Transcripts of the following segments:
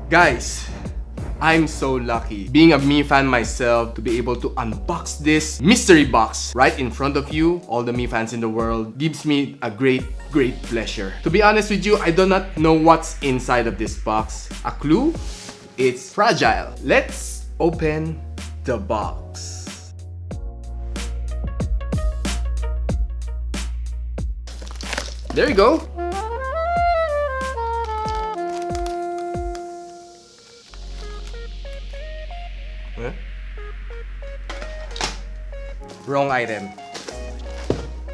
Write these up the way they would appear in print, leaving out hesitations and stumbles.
Guys, I'm so lucky, being a Mi fan myself, to be able to unbox this mystery box right in front of you. All the Mi fans in the world gives me a great pleasure. To be honest with you, I do not know what's inside of this box. A clue? It's fragile. Let's open the box. There you go. Huh? Wrong item.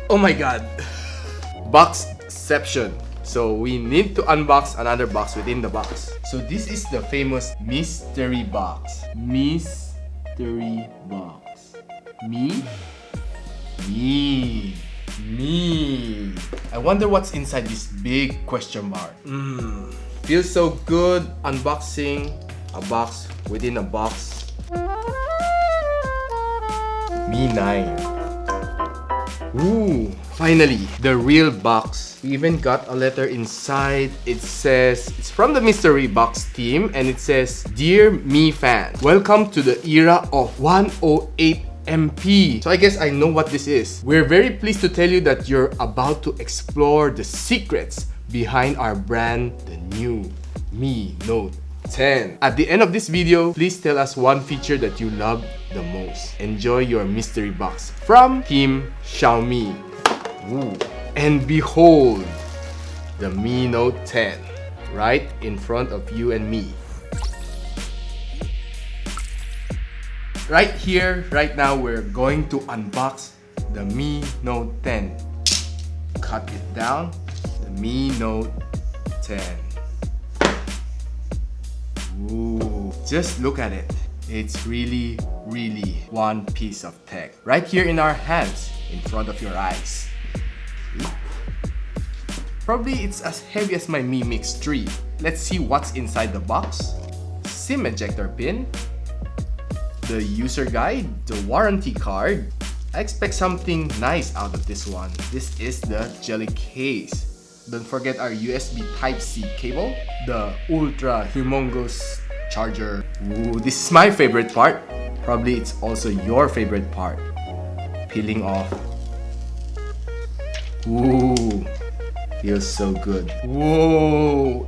Oh my god. Boxception. So we need to unbox another box within the box. So this is the famous mystery box. Mystery box. Me. I wonder what's inside this big question mark. Feels so good unboxing a box within a box. Mi 9. Ooh, finally, the real box. We even got a letter inside. It says, it's from the mystery box team, and it says, "Dear Mi Fan, welcome to the era of 108 MP. So I guess I know what this is. We're very pleased to tell you that you're about to explore the secrets behind our brand, the new Mi Note 10. At the end of this video, please tell us one feature that you love the most. Enjoy your mystery box from Team Xiaomi." Ooh. And behold, the Mi Note 10 right in front of you and me. Right here, right now, we're going to unbox the Mi Note 10. Cut it down, the Mi Note 10. Ooh, just look at it. It's really one piece of tech. Right here in our hands, in front of your eyes. Probably it's as heavy as my Mi Mix 3. Let's see what's inside the box. SIM ejector pin, the user guide, the warranty card. I expect something nice out of this one. This is the jelly case. Don't forget our USB Type-C cable, the ultra humongous charger. Ooh, this is my favorite part. Probably it's also your favorite part. Peeling off. Ooh, feels so good. Whoa,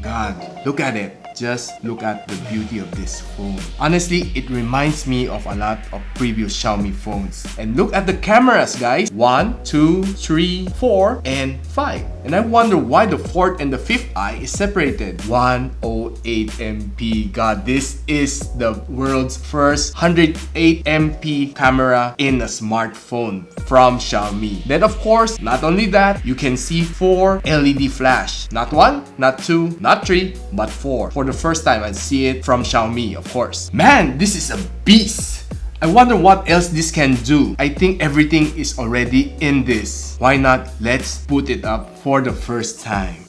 God, look at it. Just look at the beauty of this phone. Honestly, it reminds me of a lot of previous Xiaomi phones. And look at the cameras, guys. 1, 2, 3, 4, and 5. And I wonder why the fourth and the fifth eye is separated. 108 MP. God, this is the world's first 108 MP camera in a smartphone from Xiaomi. Then of course, not only that, you can see 4 LED flash. Not 1, not 2, not 3, but 4. For the first time, I see it from Xiaomi, of course. Man, this is a beast! I wonder what else this can do. I think everything is already in this. Why not? Let's put it up for the first time.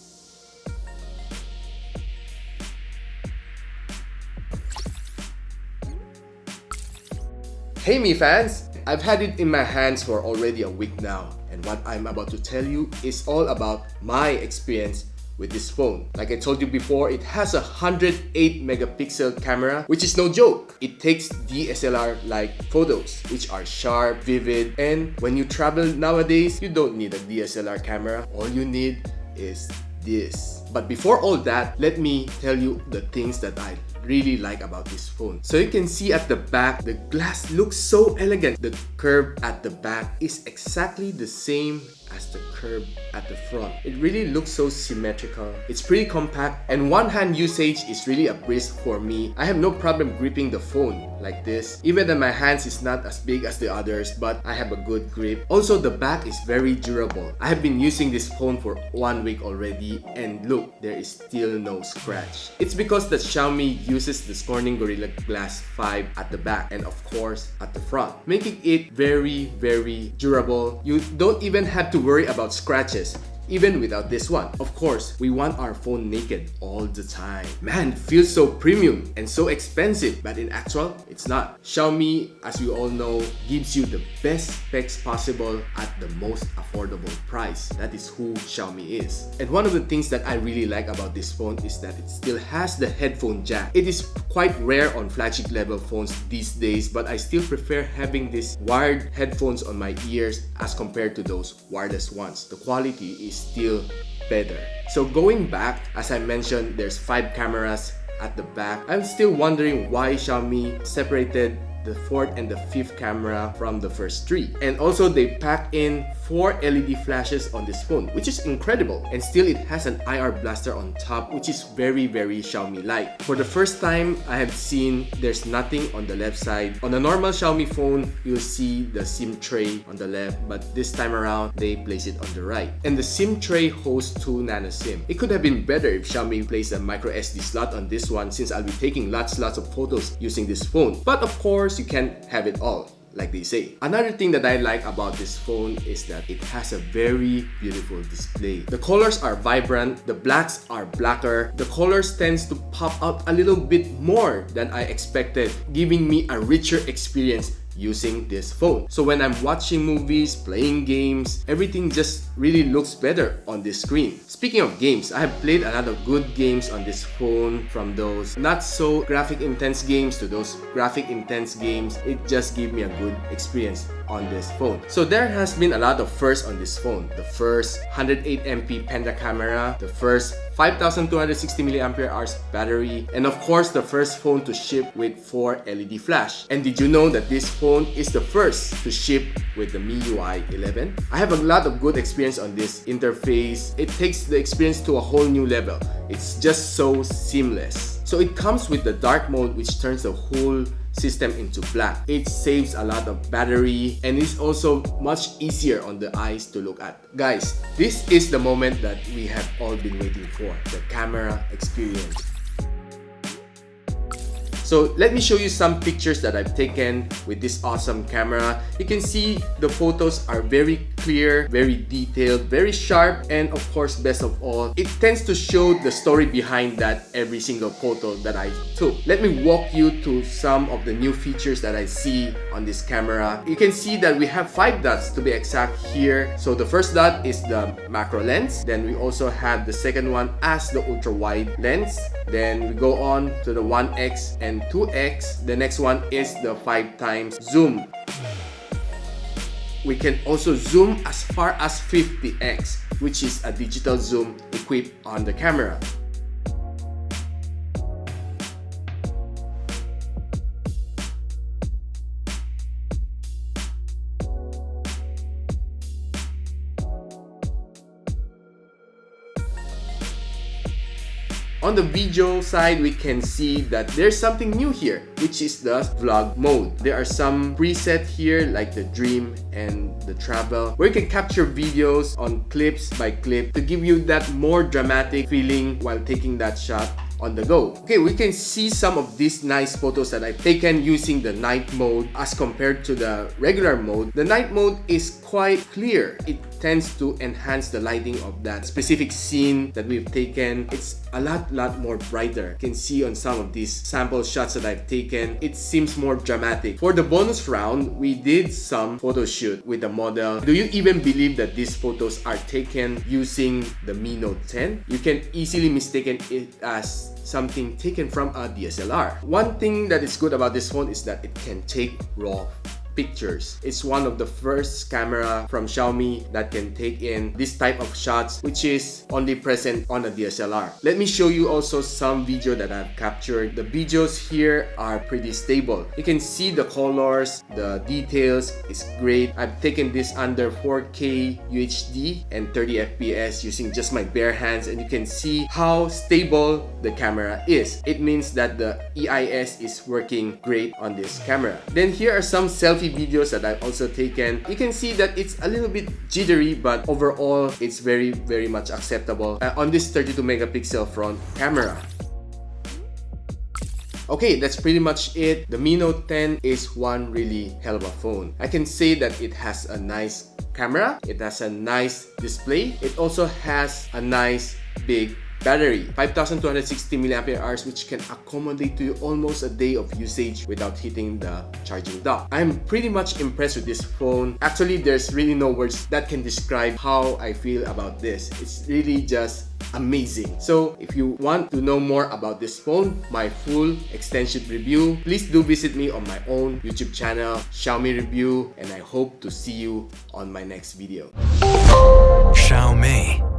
Hey Mi fans! I've had it in my hands for already a week now. And what I'm about to tell you is all about my experience with this phone. Like I told you before, it has a 108 megapixel camera, which is no joke. It takes DSLR-like photos, which are sharp, vivid, and when you travel nowadays, you don't need a DSLR camera. All you need is this. But before all that, let me tell you the things that I really like about this phone. So you can see at the back, the glass looks so elegant. The curve at the back is exactly the same as the curve at the front. It really looks so symmetrical. It's pretty compact, and one-hand usage is really a breeze for me. I have no problem gripping the phone like this. Even though my hands is not as big as the others, but I have a good grip. Also, the back is very durable. I have been using this phone for 1 week already, and look, there is still no scratch. It's because the Xiaomi uses the Corning Gorilla Glass 5 at the back and of course at the front, making it very durable. You don't even have to worry about scratches. even without this one. Of course, we want our phone naked all the time. Man, it feels so premium and so expensive, but in actual, it's not. Xiaomi, as we all know, gives you the best specs possible at the most affordable price. That is who Xiaomi is. And one of the things that I really like about this phone is that it still has the headphone jack. It is quite rare on flagship level phones these days, but I still prefer having these wired headphones on my ears as compared to those wireless ones. The quality is still better. So going back, as I mentioned, there's 5 cameras at the back. I'm still wondering why Xiaomi separated the 4th and the 5th camera from the first 3. And also they pack in 4 LED flashes on this phone, which is incredible. And still it has an IR blaster on top, which is very Xiaomi-like. For the first time, I have seen there's nothing on the left side. On a normal Xiaomi phone, you'll see the SIM tray on the left, but this time around, they place it on the right. And the SIM tray hosts 2 nano SIM. It could have been better if Xiaomi placed a micro SD slot on this one, since I'll be taking lots of photos using this phone. But of course, you can't have it all, like they say. Another thing that I like about this phone is that it has a very beautiful display. The colors are vibrant, the blacks are blacker, the colors tends to pop out a little bit more than I expected, giving me a richer experience using this phone. So when I'm watching movies, playing games, everything just really looks better on this screen. Speaking of games, I have played a lot of good games on this phone, from those not so graphic intense games to those graphic intense games. It just gave me a good experience on this phone. So there has been a lot of firsts on this phone. The first 108MP Penta camera, the first 5260 mAh battery, and of course the first phone to ship with 4 LED flash. And did you know that this phone is the first to ship with the MIUI 11? I have a lot of good experience on this interface. It takes the experience to a whole new level. It's just so seamless. So it comes with the dark mode, which turns the whole system into black. It saves a lot of battery and is also much easier on the eyes to look at. Guys, this is the moment that we have all been waiting for, the camera experience. So let me show you some pictures that I've taken with this awesome camera. You can see the photos are very clear, very detailed, very sharp, and of course, best of all, it tends to show the story behind that every single photo that I took. Let me walk you to some of the new features that I see on this camera. You can see that we have 5 dots to be exact here. So the first dot is the macro lens. Then we also have the second one as the ultra wide lens. Then we go on to the 1x and 2x. The next one is the 5 times zoom. We can also zoom as far as 50x, which is a digital zoom equipped on the camera. On the video side, we can see that there's something new here, which is the vlog mode. There are some preset here like the dream and the travel, where you can capture videos on clips by clip to give you that more dramatic feeling while taking that shot on the go. Okay, we can see some of these nice photos that I've taken using the night mode as compared to the regular mode. The night mode is quite clear. It tends to enhance the lighting of that specific scene that we've taken. It's a lot more brighter. You can see on some of these sample shots that I've taken, it seems more dramatic. For the bonus round, we did some photo shoot with the model. Do you even believe that these photos are taken using the Mi Note 10? You can easily mistake it as something taken from a DSLR. One thing that is good about this phone is that it can take raw pictures. It's one of the first camera from Xiaomi that can take in this type of shots, which is only present on a DSLR. Let me show you also some video that I've captured. The videos here are pretty stable. You can see the colors, the details is great. I've taken this under 4K UHD and 30 FPS using just my bare hands, and you can see how stable the camera is. It means that the EIS is working great on this camera. Then here are some selfie videos that I've also taken. You can see that it's a little bit jittery, but overall it's very much acceptable on this 32 megapixel front camera. Okay, that's pretty much it. The Mi Note 10 is one really hell of a phone. I can say that it has a nice camera, it has a nice display, it also has a nice big battery, 5260 mAh, which can accommodate to you almost a day of usage without hitting the charging dock. I'm pretty much impressed with this phone. Actually, there's really no words that can describe how I feel about this. It's really just amazing. So if you want to know more about this phone, my full extensive review, please do visit me on my own YouTube channel, Xiaomi Review, and I hope to see you on my next video. Xiaomi.